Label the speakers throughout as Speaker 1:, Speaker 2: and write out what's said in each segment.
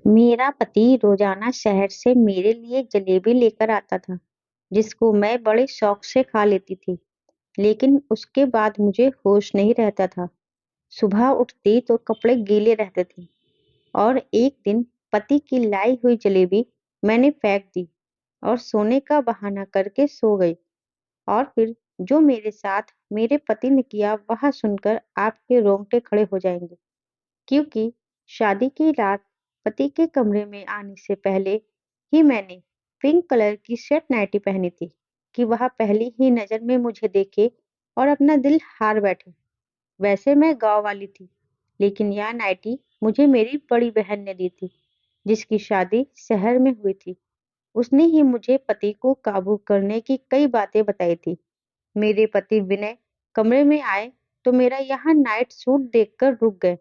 Speaker 1: मेरा पति रोजाना शहर से मेरे लिए जलेबी लेकर आता था, जिसको मैं बड़े शौक से खा लेती थी। लेकिन उसके बाद मुझे होश नहीं रहता था। सुबह उठती तो कपड़े गीले रहते थे और एक दिन पति की लाई हुई जलेबी मैंने फेंक दी और सोने का बहाना करके सो गई। और फिर जो मेरे साथ मेरे पति ने किया वह सुनकर आपके रोंगटे खड़े हो जाएंगे। क्योंकि शादी की रात पति के कमरे में आने से पहले ही मैंने पिंक कलर की शर्ट नाइटी पहनी थी कि वह पहली ही नजर में मुझे देखे और अपना दिल हार बैठे। वैसे मैं गांव वाली थी, लेकिन यह नाइटी मुझे मेरी बड़ी बहन ने दी थी, जिसकी शादी शहर में हुई थी। उसने ही मुझे पति को काबू करने की कई बातें बताई थी। मेरे पति विनय कमरे में आए तो मेरा यहाँ नाइट सूट देखकर रुक गए।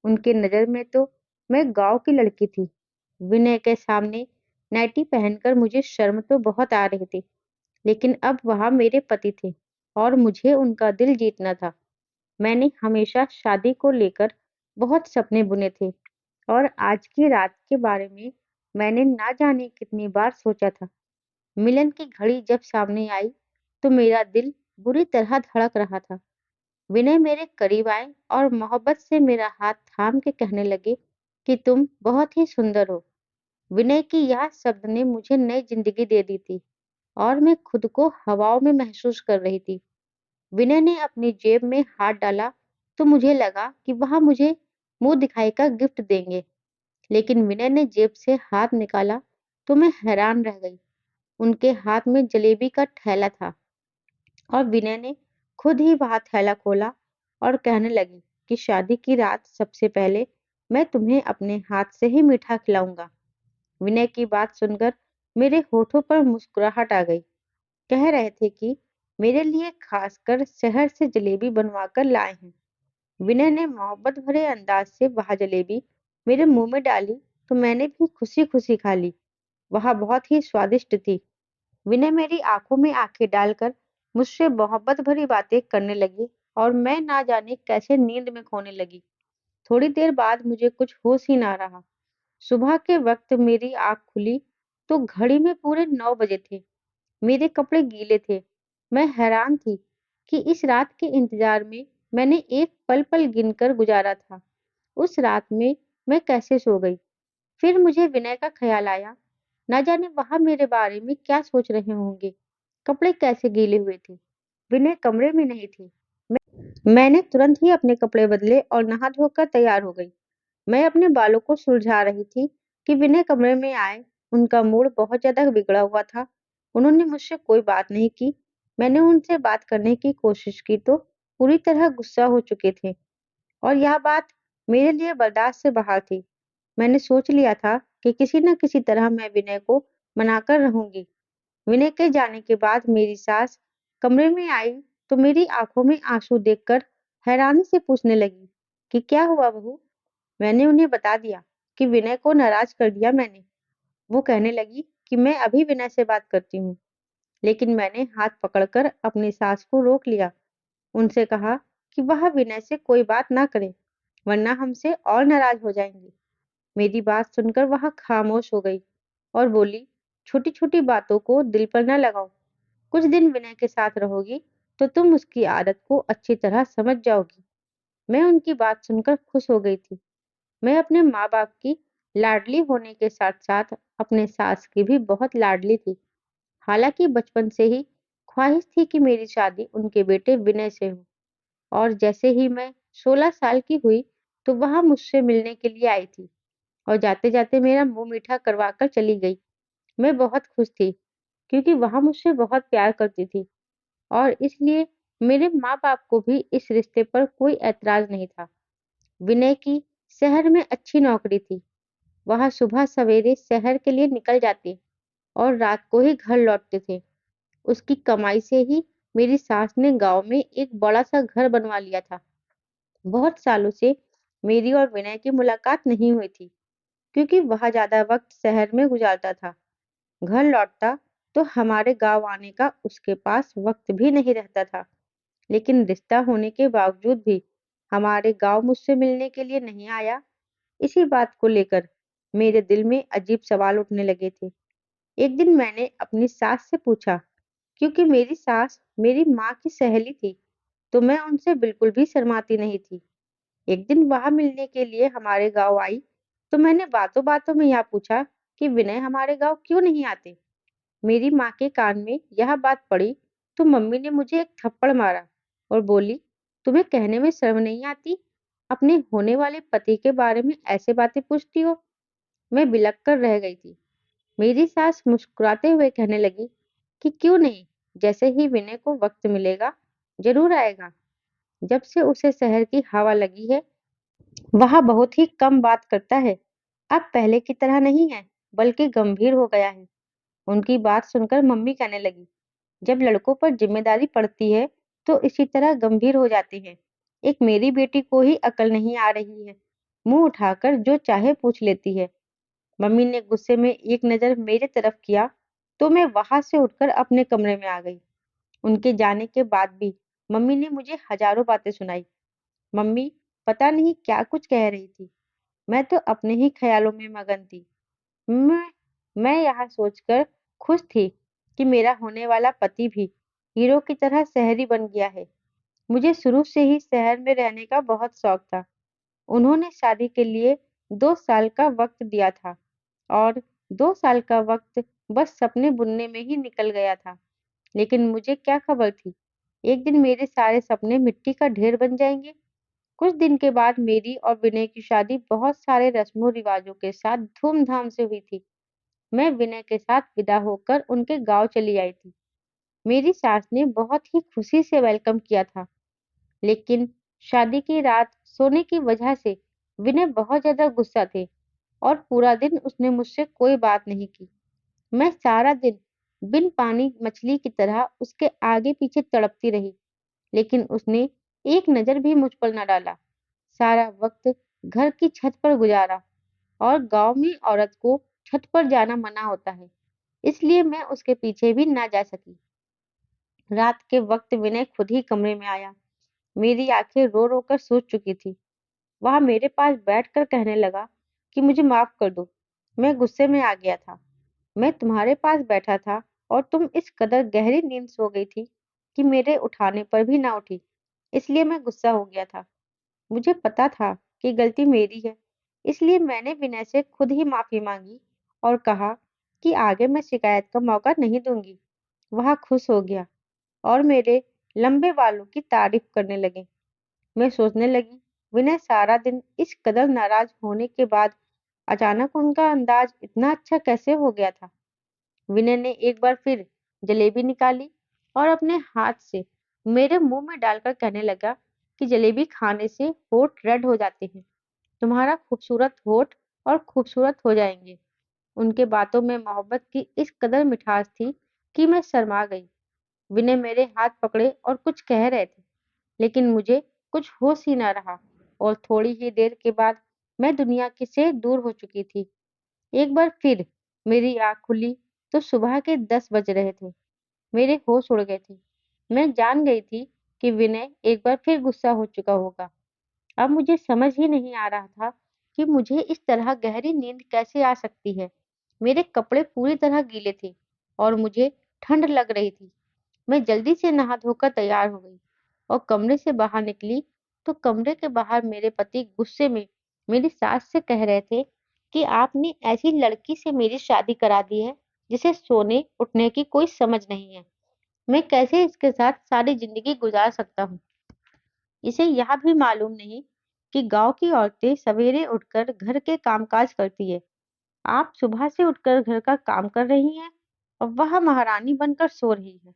Speaker 1: उनकी नजर में तो मैं गांव की लड़की थी। विनय के सामने नाइटी पहनकर मुझे शर्म तो बहुत आ रही थी, लेकिन अब वहां मेरे पति थे और मुझे उनका दिल जीतना था। मैंने हमेशा शादी को लेकर बहुत सपने बुने थे और आज की रात के बारे में मैंने ना जाने कितनी बार सोचा था। मिलन की घड़ी जब सामने आई तो मेरा दिल बुरी तरह धड़क रहा था। विनय मेरे करीब आए और मोहब्बत से मेरा हाथ थाम के कहने लगे कि तुम बहुत ही सुंदर हो। विनय की यह शब्द ने मुझे नई जिंदगी दे दी थी और मैं खुद को हवाओं में महसूस कर रही थी। विनय ने अपनी जेब में हाथ डाला तो मुझे लगा कि वह मुझे मुंह दिखाई का गिफ्ट देंगे, लेकिन विनय ने जेब से हाथ निकाला तो मैं हैरान रह गई। उनके हाथ में जलेबी का थैला था और विनय ने खुद ही वह थैला खोला और कहने लगी कि शादी की रात सबसे पहले मैं तुम्हें अपने हाथ से ही मीठा खिलाऊंगा। विनय की बात सुनकर मेरे होठों पर मुस्कुराहट आ गई। कह रहे थे कि मेरे लिए खासकर शहर से जलेबी बनवा कर लाए हैं। विनय ने मोहब्बत भरे अंदाज से वह जलेबी मेरे मुंह में डाली तो मैंने भी खुशी खुशी खा ली। वह बहुत ही स्वादिष्ट थी। विनय मेरी आंखों में आंखें डालकर मुझसे मोहब्बत भरी बातें करने लगी और मैं ना जाने कैसे नींद में खोने लगी। थोड़ी देर बाद मुझे कुछ होश ही ना रहा। सुबह के वक्त मेरी आंख खुली तो घड़ी में पूरे 9 बजे थे। मेरे कपड़े गीले थे। मैं हैरान थी कि इस रात के इंतजार में मैंने एक पल पल गिनकर गुजारा था। उस रात में मैं कैसे सो गई। फिर मुझे विनय का ख्याल आया। ना जाने वहां मेरे बारे में क्या सोच रहे होंगे। कपड़े कैसे गीले हुए थे। विनय कमरे में नहीं थी। मैंने तुरंत ही अपने कपड़े बदले और नहा धोकर तैयार हो गई। मैं अपने बालों को सुलझा रही थी कि विनय कमरे में आए। उनका मूड बहुत ज्यादा बिगड़ा हुआ था। उन्होंने मुझसे कोई बात नहीं की। मैंने उनसे बात करने की कोशिश की तो पूरी तरह गुस्सा हो चुके थे और यह बात मेरे लिए बर्दाश्त से बाहर थी। मैंने सोच लिया था कि किसी न किसी तरह मैं विनय को मनाकर रहूंगी। विनय के जाने के बाद मेरी सास कमरे में आई तो मेरी आंखों में आंसू देखकर हैरानी से पूछने लगी कि क्या हुआ बहू। मैंने उन्हें बता दिया कि विनय को नाराज कर दिया मैंने। वो कहने लगी कि मैं अभी विनय से बात करती हूँ, लेकिन मैंने हाथ पकड़कर अपनी सास को रोक लिया। उनसे कहा कि वह विनय से कोई बात ना करे, वरना हमसे और नाराज हो जाएंगे। मेरी बात सुनकर वह खामोश हो गई और बोली, छोटी छोटी बातों को दिल पर न लगाओ। कुछ दिन विनय के साथ रहोगी तो तुम उसकी आदत को अच्छी तरह समझ जाओगी। मैं उनकी बात सुनकर खुश हो गई थी। मैं अपने माँ बाप की लाडली होने के साथ साथ अपने सास की भी बहुत लाडली थी। हालांकि बचपन से ही ख्वाहिश थी कि मेरी शादी उनके बेटे विनय से हो। और जैसे ही मैं 16 साल की हुई तो वह मुझसे मिलने के लिए आई थी और जाते जाते मेरा मुंह मीठा करवा कर चली गई। मैं बहुत खुश थी क्योंकि वह मुझसे बहुत प्यार करती थी और इसलिए मेरे माँ बाप को भी इस रिश्ते पर कोई ऐतराज नहीं था। विनय की शहर में अच्छी नौकरी थी। वह सुबह सवेरे शहर के लिए निकल जाते और रात को ही घर लौटते थे। उसकी कमाई से ही मेरी सास ने गांव में एक बड़ा सा घर बनवा लिया था। बहुत सालों से मेरी और विनय की मुलाकात नहीं हुई थी क्योंकि वह ज्यादा वक्त शहर में गुजारता था। घर लौटता तो हमारे गांव आने का उसके पास वक्त भी नहीं रहता था। लेकिन रिश्ता होने के बावजूद भी हमारे गांव मुझसे मिलने के लिए नहीं आया। इसी बात को लेकर मेरे दिल में अजीब सवाल उठने लगे थे। एक दिन मैंने अपनी सास से पूछा, क्योंकि मेरी सास मेरी माँ की सहेली थी, तो मैं उनसे बिल्कुल भी शर्माती नहीं थी। एक दिन वह मिलने के लिए हमारे गाँव आई, तो मैंने बातों-बातों में यह पूछा कि विनय हमारे गाँव क्यों नहीं आते? मेरी माँ के कान में यह बात पड़ी तो मम्मी ने मुझे एक थप्पड़ मारा और बोली, तुम्हें कहने में शर्म नहीं आती? अपने होने वाले पति के बारे में ऐसे बातें पूछती हो? मैं बिलक कर रह गई थी। मेरी सास मुस्कुराते हुए कहने लगी कि क्यों नहीं, जैसे ही विनय को वक्त मिलेगा, जरूर आएगा। जब से उसे शहर की हवा लगी है, वह बहुत ही कम बात करता है। अब पहले की तरह नहीं है, बल्कि गंभीर हो गया है। उनकी बात सुनकर मम्मी कहने लगी, जब लड़कों पर जिम्मेदारी पड़ती है, तो इसी तरह गंभीर हो जाते हैं। एक मेरी बेटी को ही अकल नहीं आ रही है, मुंह उठाकर जो चाहे पूछ लेती है। मम्मी ने गुस्से में एक नजर मेरे तरफ किया, तो मैं वहां से उठकर अपने कमरे में आ गई। उनके जाने के बाद भी मम्मी ने मुझे हजारों बातें सुनाई। मम्मी पता नहीं क्या कुछ कह रही थी। मैं तो अपने ही ख्यालों में मगन थी। मैं मैं यह सोचकर खुश थी कि मेरा होने वाला पति भी हीरो की तरह शहरी बन गया है। मुझे शुरू से ही शहर में रहने का बहुत शौक था। उन्होंने शादी के लिए 2 साल का वक्त दिया था और 2 साल का वक्त बस सपने बुनने में ही निकल गया था। लेकिन मुझे क्या खबर थी, एक दिन मेरे सारे सपने मिट्टी का ढेर बन जाएंगे। कुछ दिन के बाद मेरी और विनय की शादी बहुत सारे रस्मों रिवाजों के साथ धूमधाम से हुई थी। मैं विनय के साथ विदा होकर उनके गांव चली आई थी। मेरी सास ने बहुत ही खुशी से वेलकम किया था, लेकिन शादी की रात सोने की वजह से विनय बहुत ज्यादा गुस्सा थे और पूरा दिन उसने मुझसे कोई बात नहीं की। मैं सारा दिन बिन पानी मछली की तरह उसके आगे पीछे तड़पती रही, लेकिन उसने एक नजर भी मुझ पर न डाला। सारा वक्त घर की छत पर गुजारा और गांव में औरत को छत पर जाना मना होता है, इसलिए मैं उसके पीछे भी ना जा सकी। रात के वक्त विनय खुद ही कमरे में आया। मेरी आंखें रो रो कर सूज चुकी थी। वह मेरे पास बैठकर कहने लगा कि मुझे माफ कर दो, मैं गुस्से में आ गया था। मैं तुम्हारे पास बैठा था और तुम इस कदर गहरी नींद सो गई थी कि मेरे उठाने पर भी ना उठी, इसलिए मैं गुस्सा हो गया था। मुझे पता था कि गलती मेरी है, इसलिए मैंने विनय से खुद ही माफी मांगी और कहा कि आगे मैं शिकायत का मौका नहीं दूंगी। वह खुश हो गया और मेरे लंबे बालों की तारीफ करने लगे। मैं सोचने लगी, विनय सारा दिन इस कदर नाराज होने के बाद अचानक उनका अंदाज इतना अच्छा कैसे हो गया था। विनय ने एक बार फिर जलेबी निकाली और अपने हाथ से मेरे मुंह में डालकर कहने लगा कि जलेबी खाने से होठ रेड हो जाते हैं। तुम्हारा खूबसूरत होठ और खूबसूरत हो जाएंगे। उनके बातों में मोहब्बत की इस कदर मिठास थी कि मैं शर्मा गई। विनय मेरे हाथ पकड़े और कुछ कह रहे थे, लेकिन मुझे कुछ होश ही न रहा और थोड़ी ही देर के बाद मैं दुनिया की से दूर हो चुकी थी। एक बार फिर मेरी आँख खुली तो सुबह के 10 बज रहे थे। मेरे होश उड़ गए थे। मैं जान गई थी कि विनय एक बार फिर गुस्सा हो चुका होगा। अब मुझे समझ ही नहीं आ रहा था कि मुझे इस तरह गहरी नींद कैसे आ सकती है। मेरे कपड़े पूरी तरह गीले थे और मुझे ठंड लग रही थी। मैं जल्दी से नहा धोकर तैयार हो गई और कमरे से बाहर निकली तो कमरे के बाहर मेरे पति गुस्से में मेरी सास से कह रहे थे कि आपने ऐसी लड़की से मेरी शादी करा दी है जिसे सोने उठने की कोई समझ नहीं है। मैं कैसे इसके साथ सारी जिंदगी गुजार सकता हूँ। इसे यह भी मालूम नहीं कि गांव की औरतें सवेरे उठकर घर के कामकाज करती है। आप सुबह से उठकर घर का काम कर रही हैं और वह महारानी बनकर सो रही है।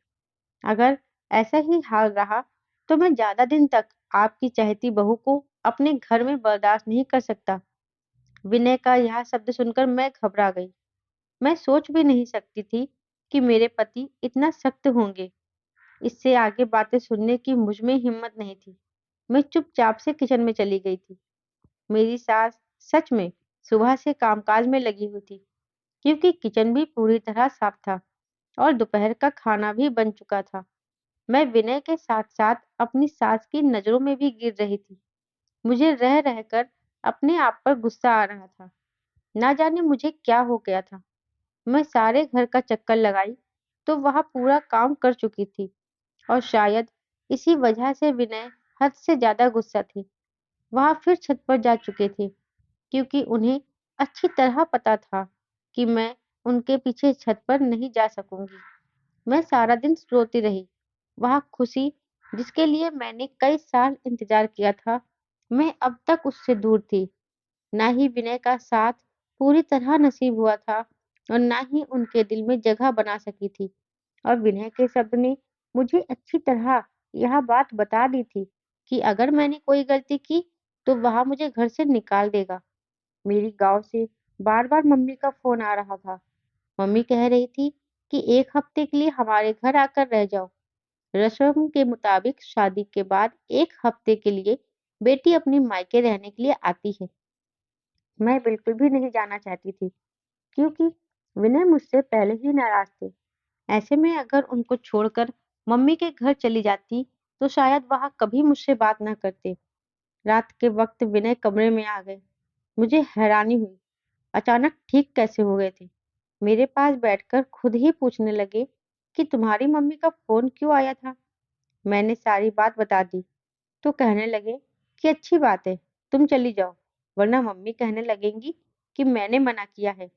Speaker 1: अगर ऐसा ही हाल रहा तो मैं ज्यादा दिन तक आपकी चहेती बहू को अपने घर में बर्दाश्त नहीं कर सकता। विनय का यह शब्द सुनकर मैं घबरा गई। मैं सोच भी नहीं सकती थी कि मेरे पति इतना सख्त होंगे। इससे आगे बातें सुनने की मुझ में हिम्मत नहीं थी। मैं चुपचाप से किचन में चली गई थी। मेरी सास सच में सुबह से कामकाज में लगी हुई थी, क्योंकि किचन भी पूरी तरह साफ था और दोपहर का खाना भी बन चुका था। मैं विनय के साथ साथ अपनी सास की नजरों में भी गिर रही थी। मुझे रह रहकर अपने आप पर गुस्सा आ रहा था। ना जाने मुझे क्या हो गया था। मैं सारे घर का चक्कर लगाई तो वहां पूरा काम कर चुकी थी, और शायद इसी वजह से विनय हद से ज्यादा गुस्सा थी। वहां फिर छत पर जा चुके थे, क्योंकि उन्हें अच्छी तरह पता था कि मैं उनके पीछे छत पर नहीं जा सकूंगी। मैं सारा दिन रोती रही। वह खुशी जिसके लिए मैंने कई साल इंतजार किया था, मैं अब तक उससे दूर थी। ना ही विनय का साथ पूरी तरह नसीब हुआ था, और ना ही उनके दिल में जगह बना सकी थी। और विनय के शब्द ने मुझे अच्छी तरह यह बात बता दी थी कि अगर मैंने कोई गलती की तो वह मुझे घर से निकाल देगा। मेरी गांव से बार बार मम्मी का फोन आ रहा था। मम्मी कह रही थी कि एक हफ्ते के लिए हमारे घर आकर रह जाओ। रस्म के मुताबिक शादी के बाद एक हफ्ते के लिए बेटी अपनी मायके रहने के लिए आती है। मैं बिल्कुल भी नहीं जाना चाहती थी, क्योंकि विनय मुझसे पहले ही नाराज थे। ऐसे में अगर उनको छोड़कर मम्मी के घर चली जाती तो शायद वह कभी मुझसे बात न करते। रात के वक्त विनय कमरे में आ गए। मुझे हैरानी हुई, अचानक ठीक कैसे हो गए थे। मेरे पास बैठकर खुद ही पूछने लगे कि तुम्हारी मम्मी का फोन क्यों आया था। मैंने सारी बात बता दी तो कहने लगे कि अच्छी बात है, तुम चली जाओ, वरना मम्मी कहने लगेंगी कि मैंने मना किया है।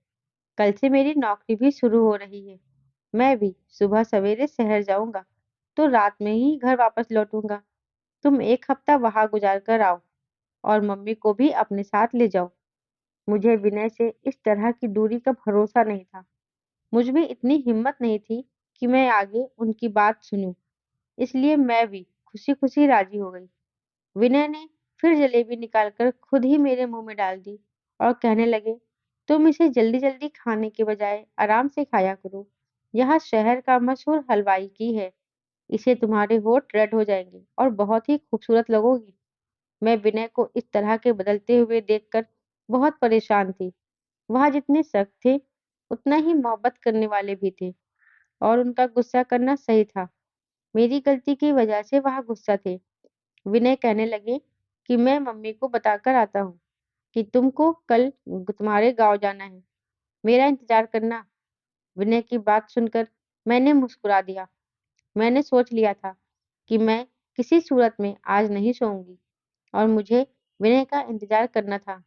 Speaker 1: कल से मेरी नौकरी भी शुरू हो रही है। मैं भी सुबह सवेरे शहर जाऊंगा तो रात में ही घर वापस लौटूंगा। तुम एक हफ्ता वहां गुजार कर आओ और मम्मी को भी अपने साथ ले जाओ। मुझे विनय से इस तरह की दूरी का भरोसा नहीं था। मुझ में इतनी हिम्मत नहीं थी कि मैं आगे उनकी बात सुनूं, इसलिए मैं भी खुशी खुशी राजी हो गई। विनय ने फिर जलेबी निकालकर खुद ही मेरे मुंह में डाल दी और कहने लगे, तुम इसे जल्दी जल्दी खाने के बजाय आराम से खाया करो। यह शहर का मशहूर हलवाई की है। इसे तुम्हारे होठ रेड हो जाएंगे और बहुत ही खूबसूरत लगोगी। मैं विनय को इस तरह के बदलते हुए देखकर बहुत परेशान थी। वह जितने सख्त थे उतना ही मोहब्बत करने वाले भी थे, और उनका गुस्सा करना सही था। मेरी गलती की वजह से वह गुस्सा थे। विनय कहने लगे कि मैं मम्मी को बताकर आता हूँ कि तुमको कल तुम्हारे गांव जाना है। मेरा इंतजार करना। विनय की बात सुनकर मैंने मुस्कुरा दिया। मैंने सोच लिया था कि मैं किसी सूरत में आज नहीं सोऊंगी, और मुझे विनय का इंतजार करना था।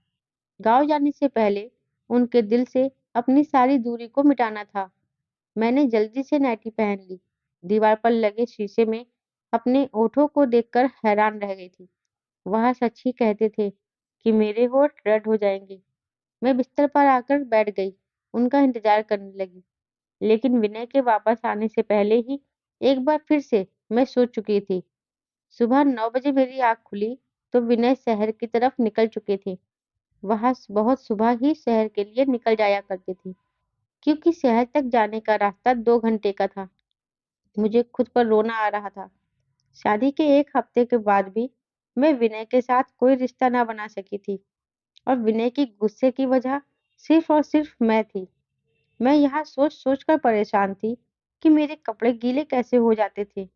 Speaker 1: गांव जाने से पहले उनके दिल से अपनी सारी दूरी को मिटाना था। मैंने जल्दी से नाइटी पहन ली। दीवार पर लगे शीशे में अपने ओठों को देखकर हैरान रह गई थी। वह सच ही कहते थे कि मेरे होठ रेड हो जाएंगे। मैं बिस्तर पर आकर बैठ गई, उनका इंतजार करने लगी। लेकिन विनय के वापस आने से पहले ही एक बार फिर से मैं सो चुकी थी। सुबह 9 बजे मेरी आंख खुली तो विनय शहर की तरफ निकल चुके थे। वह बहुत सुबह ही शहर के लिए निकल जाया करते थे, क्योंकि शहर तक जाने का रास्ता 2 घंटे का था। मुझे खुद पर रोना आ रहा था। शादी के एक हफ्ते के बाद भी मैं विनय के साथ कोई रिश्ता ना बना सकी थी, और विनय की गुस्से की वजह सिर्फ और सिर्फ मैं थी। मैं यहाँ सोच सोच कर परेशान थी कि मेरे कपड़े गीले कैसे हो जाते थे।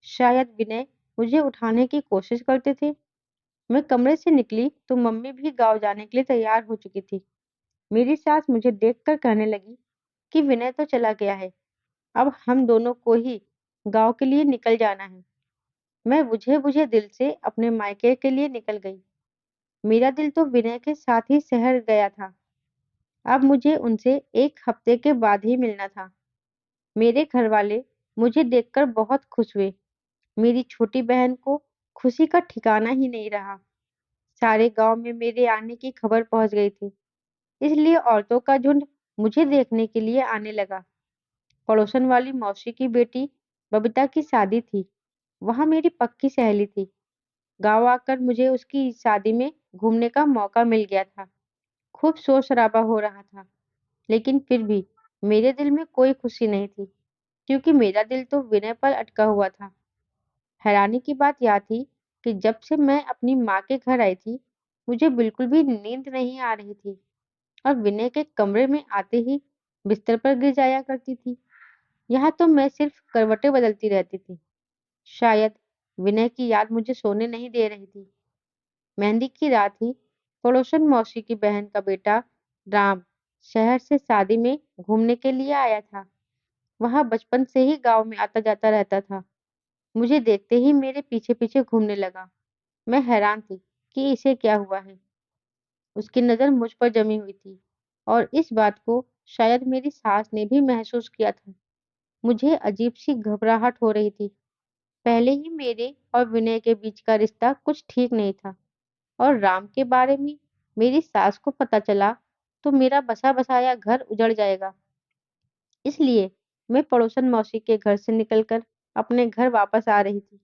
Speaker 1: शायद विनय मुझे उठाने की कोशिश करते थे। मैं कमरे से निकली तो मम्मी भी गांव जाने के लिए तैयार हो चुकी थी। मेरी सास मुझे देखकर कहने लगी कि विनय तो चला गया है, अब हम दोनों को ही गांव के लिए निकल जाना है। मैं बुझे बुझे दिल से अपने मायके के लिए निकल गई। मेरा दिल तो विनय के साथ ही शहर गया था। अब मुझे उनसे एक हफ्ते के बाद ही मिलना था। मेरे घर वाले मुझे देखकर बहुत खुश हुए। मेरी छोटी बहन को खुशी का ठिकाना ही नहीं रहा। सारे गांव में मेरे आने की खबर पहुंच गई थी, इसलिए औरतों का झुंड मुझे देखने के लिए आने लगा। पड़ोसन वाली मौसी की बेटी बबीता की शादी थी। वहां मेरी पक्की सहेली थी। गांव आकर मुझे उसकी शादी में घूमने का मौका मिल गया था। खूब शोर शराबा हो रहा था, लेकिन फिर भी मेरे दिल में कोई खुशी नहीं थी, क्योंकि मेरा दिल तो विनय पर अटका हुआ था। हैरानी की बात यह थी कि जब से मैं अपनी माँ के घर आई थी, मुझे बिल्कुल भी नींद नहीं आ रही थी, और विनय के कमरे में आते ही बिस्तर पर गिर जाया करती थी। यहाँ तो मैं सिर्फ करवटें बदलती रहती थी। शायद विनय की याद मुझे सोने नहीं दे रही थी। मेहंदी की रात ही पड़ोसन मौसी की बहन का बेटा राम शहर से शादी में घूमने के लिए आया था। वह बचपन से ही गांव में आता जाता रहता था। मुझे देखते ही मेरे पीछे पीछे घूमने लगा। मैं हैरान थी कि इसे क्या हुआ है। उसकी नजर मुझ पर जमी हुई थी और इस बात को शायद मेरी सास ने भी महसूस किया था। मुझे अजीब सी घबराहट हो रही थी। पहले ही मेरे और विनय के बीच का रिश्ता कुछ ठीक नहीं था और राम के बारे में मेरी सास को पता चला तो मेरा बसा बसाया घर उजड़ जाएगा। इसलिए मैं पड़ोसन मौसी के घर से निकलकर अपने घर वापस आ रही थी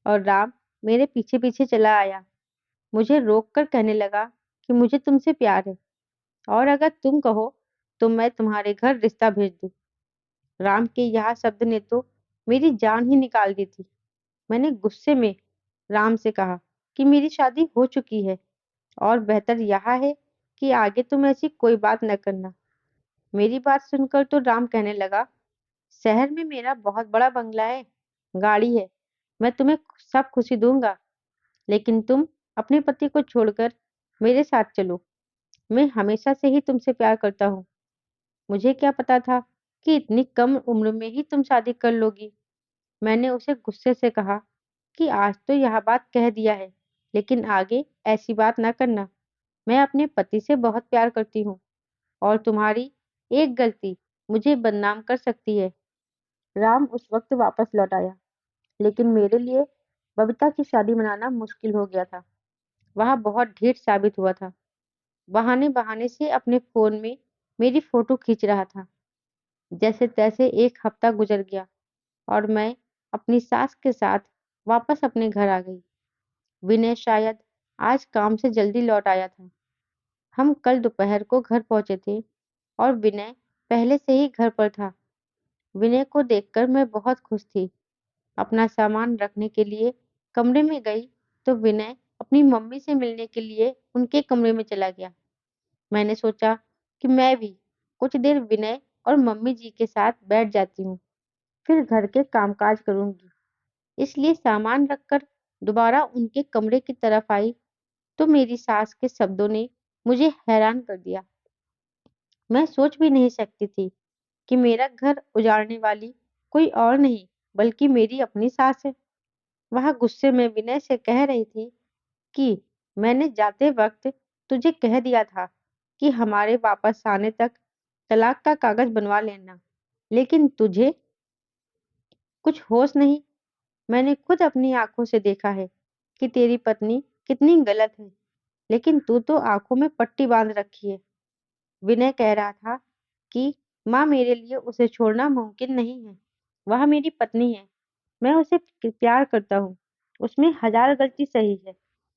Speaker 1: और राम मेरे पीछे पीछे चला आया। मुझे रोक कर कहने लगा कि मुझे तुमसे प्यार है और अगर तुम कहो तो मैं तुम्हारे घर रिश्ता भेज दूं। राम के यह शब्द ने तो मेरी जान ही निकाल दी थी। मैंने गुस्से में राम से कहा कि मेरी शादी हो चुकी है और बेहतर यह है कि आगे तुम ऐसी कोई बात न करना। मेरी बात सुनकर तो राम कहने लगा, शहर में मेरा बहुत बड़ा बंगला है, गाड़ी है, मैं तुम्हें सब खुशी दूंगा, लेकिन तुम अपने पति को छोड़कर मेरे साथ चलो। मैं हमेशा से ही तुमसे प्यार करता हूँ। मुझे क्या पता था कि इतनी कम उम्र में ही तुम शादी कर लोगी। मैंने उसे गुस्से से कहा कि आज तो यह बात कह दिया है, लेकिन आगे ऐसी बात ना करना। मैं अपने पति से बहुत प्यार करती हूँ और तुम्हारी एक गलती मुझे बदनाम कर सकती है। राम उस वक्त वापस लौट आया, लेकिन मेरे लिए बबीता की शादी मनाना मुश्किल हो गया था। वह बहुत ढीठ साबित हुआ था। बहाने बहाने से अपने फोन में मेरी फोटो खींच रहा था। जैसे तैसे एक हफ्ता गुजर गया और मैं अपनी सास के साथ वापस अपने घर आ गई। विनय शायद आज काम से जल्दी लौट आया था। हम कल दोपहर को घर पहुंचे थे और विनय पहले से ही घर पर था। विनय को देखकर मैं बहुत खुश थी। अपना सामान रखने के लिए कमरे में गई तो विनय अपनी मम्मी से मिलने के लिए उनके कमरे में चला गया। मैंने सोचा कि मैं भी कुछ देर विनय और मम्मी जी के साथ बैठ जाती हूँ, फिर घर के कामकाज करूंगी। इसलिए सामान रखकर दोबारा उनके कमरे की तरफ आई तो मेरी सास के शब्दों ने मुझे हैरान कर दिया। मैं सोच भी नहीं सकती थी कि मेरा घर उजाड़ने वाली कोई और नहीं बल्कि मेरी अपनी सास है। वह गुस्से में विनय से कह रही थी कि मैंने जाते वक्त तुझे कह दिया था कि हमारे वापस आने तक तलाक का कागज बनवा लेना, लेकिन तुझे कुछ होश नहीं। मैंने खुद अपनी आंखों से देखा है कि तेरी पत्नी कितनी गलत है, लेकिन तू तो आंखों में पट्टी बांध रखी है। विनय कह रहा था कि माँ मेरे लिए उसे छोड़ना मुमकिन नहीं है। वह मेरी पत्नी है, मैं उसे प्यार करता हूँ। उसमें हजार गलती सही है,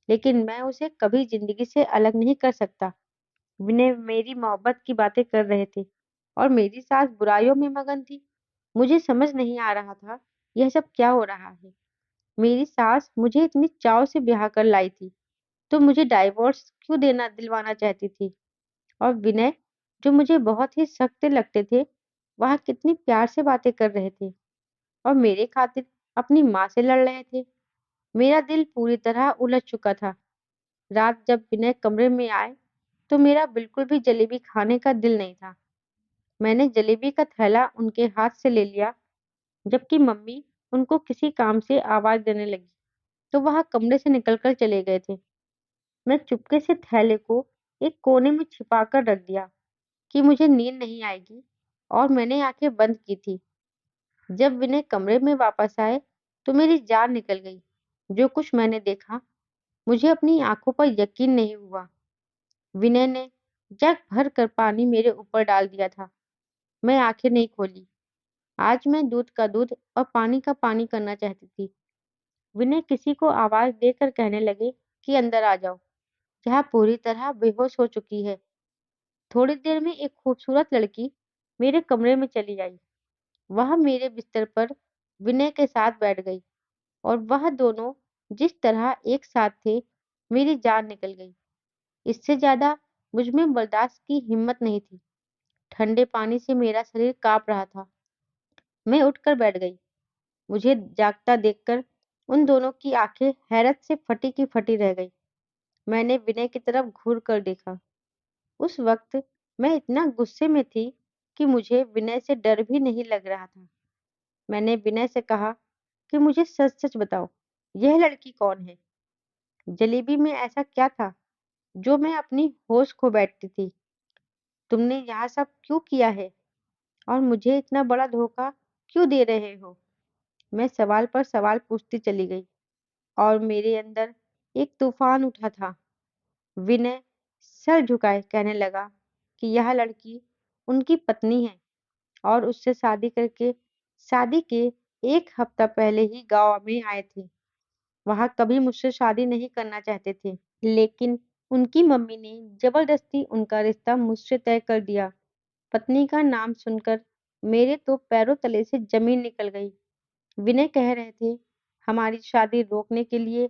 Speaker 1: लेकिन मैं उसे कभी जिंदगी से अलग नहीं कर सकता। विनय मेरी मोहब्बत की बातें कर रहे थे और मेरी सास बुराइयों में मगन थी। मुझे समझ नहीं आ रहा था यह सब क्या हो रहा है। मेरी सास मुझे इतनी चाव से ब्याह कर लाई थी तो मुझे डाइवोर्स क्यों देना दिलवाना चाहती थी। और विनय जो मुझे बहुत ही सख्त लगते थे, वह कितनी प्यार से बातें कर रहे थे और मेरे खातिर अपनी माँ से लड़ रहे थे। मेरा दिल पूरी तरह उलझ चुका था। रात जब विनय कमरे में आए तो मेरा बिल्कुल भी जलेबी खाने का दिल नहीं था। मैंने जलेबी का थैला उनके हाथ से ले लिया, जबकि मम्मी उनको किसी काम से आवाज देने लगी तो वह कमरे से निकलकर चले गए थे। मैं चुपके से थैले को एक कोने में छिपा कर रख दिया कि मुझे नींद नहीं आएगी और मैंने आंखें बंद की थी। जब विनय कमरे में वापस आए तो मेरी जान निकल गई। जो कुछ मैंने देखा, मुझे अपनी आंखों पर यकीन नहीं हुआ। विनय ने जग भर कर पानी मेरे ऊपर डाल दिया था। मैं आंखें नहीं खोली। आज मैं दूध का दूध और पानी का पानी करना चाहती थी। विनय किसी को आवाज देकर कहने लगे कि अंदर आ जाओ, यह पूरी तरह बेहोश हो चुकी है। थोड़ी देर में एक खूबसूरत लड़की मेरे कमरे में चली आई। वह मेरे बिस्तर पर विनय के साथ बैठ गई और वह दोनों जिस तरह एक साथ थे, मेरी जान निकल गई। इससे ज्यादा मुझ में बर्दाश्त की हिम्मत नहीं थी। ठंडे पानी से मेरा शरीर कांप रहा था। मैं उठकर बैठ गई। मुझे जागता देखकर उन दोनों की आंखें हैरत से फटी की फटी रह गई। मैंने विनय की तरफ घूर कर देखा। उस वक्त मैं इतना गुस्से में थी कि मुझे विनय से डर भी नहीं लग रहा था। मैंने विनय से कहा कि मुझे सच-सच बताओ, यह लड़की कौन है? जलेबी में ऐसा क्या था जो मैं अपनी होश खो बैठती थी? तुमने यहाँ सब क्यों किया है और मुझे इतना बड़ा धोखा क्यों दे रहे हो? मैं सवाल पर सवाल पूछती चली गई और मेरे अंदर एक तूफान उठा था। विनय सर झुकाए कहने लगा कि यह लड़की उनकी पत्नी है और उससे शादी के 1 हफ्ता पहले ही गाँव में आए थे। वह कभी मुझसे शादी नहीं करना चाहते थे, लेकिन उनकी मम्मी ने जबरदस्ती उनका रिश्ता मुझसे तय कर दिया। पत्नी का नाम सुनकर मेरे तो पैरों तले से जमीन निकल गई। विनय कह रहे थे, हमारी शादी रोकने के लिए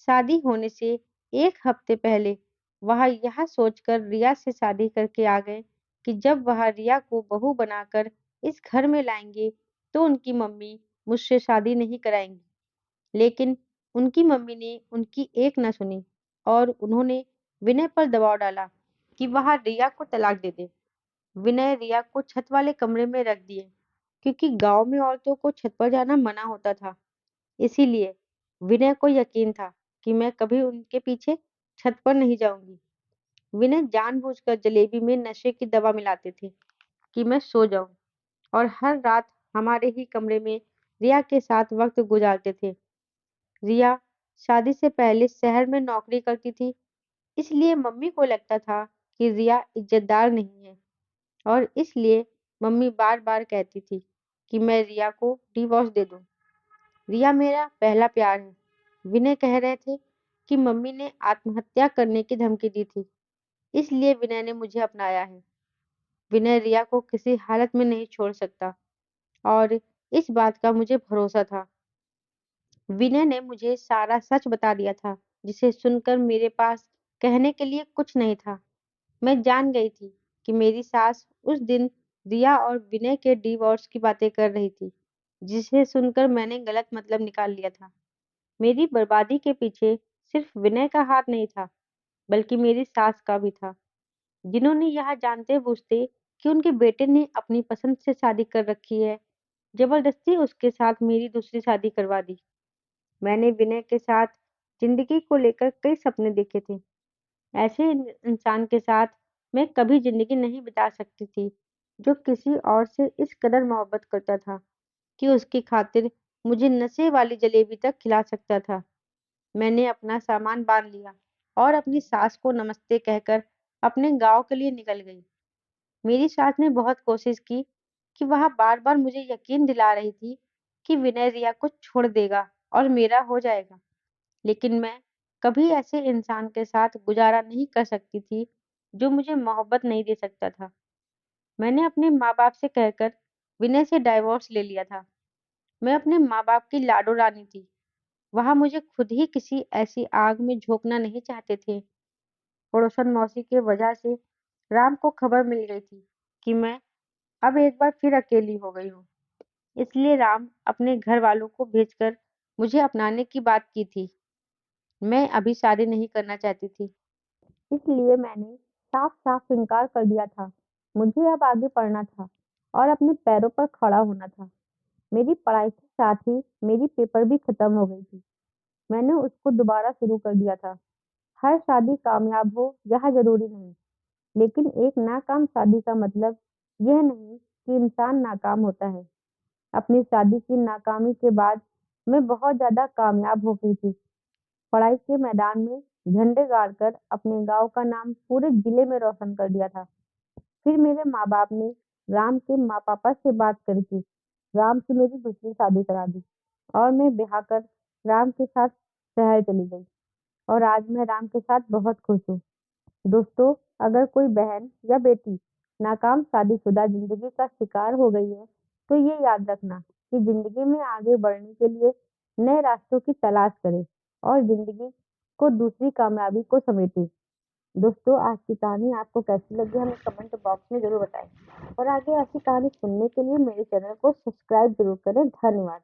Speaker 1: शादी होने से 1 हफ्ते पहले वह यह सोचकर रिया से शादी करके आ गए कि जब वह रिया को बहू बनाकर इस घर में लाएंगे, तो उनकी मम्मी मुझसे शादी नहीं कराएंगी। लेकिन उनकी मम्मी ने उनकी एक न सुनी और उन्होंने विनय पर दबाव डाला कि वह रिया को तलाक दे दे। विनय रिया को छत वाले कमरे में रख दिए क्योंकि गांव में औरतों को छत पर जाना मना होता था। इसीलिए विनय को यकीन था कि मैं कभी उनके पीछे छत पर नहीं जाऊंगी। विनय जानबूझकर जलेबी में नशे की दवा मिलाते थे कि मैं सो जाऊं और हर रात हमारे ही कमरे में रिया के साथ वक्त गुजारते थे। रिया शादी से पहले शहर में नौकरी करती थी, इसलिए मम्मी को लगता था कि रिया इज्जतदार नहीं है और इसलिए मम्मी बार-बार कहती थी कि मैं रिया को डिवोर्स दे दूं। रिया मेरा पहला प्यार है। विनय कह रहे थे कि मम्मी ने आत्महत्या करने की धमकी दी थी, इसलिए विनय ने मुझे अपनाया है। विनय रिया को किसी हालत में नहीं छोड़ सकता और इस बात का मुझे भरोसा था। विनय ने मुझे सारा सच बता दिया था, जिसे सुनकर मेरे पास कहने के लिए कुछ नहीं था। मैं जान गई थी कि मेरी सास उस दिन रिया और विनय के डिवोर्स की बातें कर रही थी, जिसे सुनकर मैंने गलत मतलब निकाल लिया था। मेरी बर्बादी के पीछे सिर्फ विनय का हाथ नहीं था, बल्कि मेरी सास का भी था, जिन्होंने यह जानते बूझते कि उनके बेटे ने अपनी पसंद से शादी कर रखी है, जबरदस्ती उसके साथ मेरी दूसरी शादी करवा दी। मैंने विनय के साथ जिंदगी को लेकर कई सपने देखे थे। ऐसे इंसान के साथ मैं कभी जिंदगी नहीं बिता सकती थी, जो किसी और से इस कदर मोहब्बत करता था कि उसकी खातिर मुझे नशे वाली जलेबी तक खिला सकता था। मैंने अपना सामान बांध लिया और अपनी सास को नमस्ते कहकर अपने गांव के लिए निकल गई। मेरी सास ने बहुत कोशिश की कि वह बार-बार मुझे यकीन दिला रही थी कि विनय रिया को छोड़ देगा और मेरा हो जाएगा। लेकिन मैं कभी ऐसे इंसान के साथ गुजारा नहीं कर सकती थी, जो मुझे मोहब्बत नहीं दे सकता था। मैंने अपने माँ-बाप से कहकर विनय से डाइवोर्स ले लिया था। मैं अपने माँ-बाप की लाडो रानी थी। वह मुझे खुद ही किसी ऐसी आग में झोंकना नहीं चाहते थे। पड़ोसन मौसी के वजह से राम को खबर मिल गई थी कि मैं अब एक बार फिर अकेली हो गई हूँ। इसलिए राम अपने घर वालों को भेजकर मुझे अपनाने की बात की थी। मैं अभी शादी नहीं करना चाहती थी, इसलिए मैंने साफ-साफ इनकार कर दिया था। मुझे अब आगे पढ़ना था और अपने पैरों पर खड़ा होना था। मेरी पढ़ाई के साथ ही मेरी पेपर भी खत्म हो गई थी। मैंने उसको दोबारा शुरू कर दिया था। हर शादी कामयाब हो यह ज़रूरी नहीं, लेकिन एक नाकाम शादी का मतलब यह नहीं कि इंसान नाकाम होता है। अपनी शादी की नाकामी के बाद मैं बहुत ज़्यादा कामयाब हो गई थी। पढ़ाई के मैदान में झंडे गाड़कर अपने गाँव का नाम पूरे जिले में रोशन कर दिया था। फिर मेरे माँ-बाप ने राम के माँ-पापा से बात करके राम से मेरी दूसरी शादी करा दी और मैं ब्याह कर राम के साथ शहर चली गई और आज मैं राम के साथ बहुत खुश हूँ। दोस्तों, अगर कोई बहन या बेटी नाकाम शादीशुदा जिंदगी का शिकार हो गई है, तो ये याद रखना कि जिंदगी में आगे बढ़ने के लिए नए रास्तों की तलाश करें और जिंदगी को दूसरी कामयाबी को समेटें। दोस्तों, आज की कहानी आपको कैसी लगी हमें कमेंट बॉक्स में ज़रूर बताएं और आगे ऐसी कहानी सुनने के लिए मेरे चैनल को सब्सक्राइब ज़रूर करें। धन्यवाद।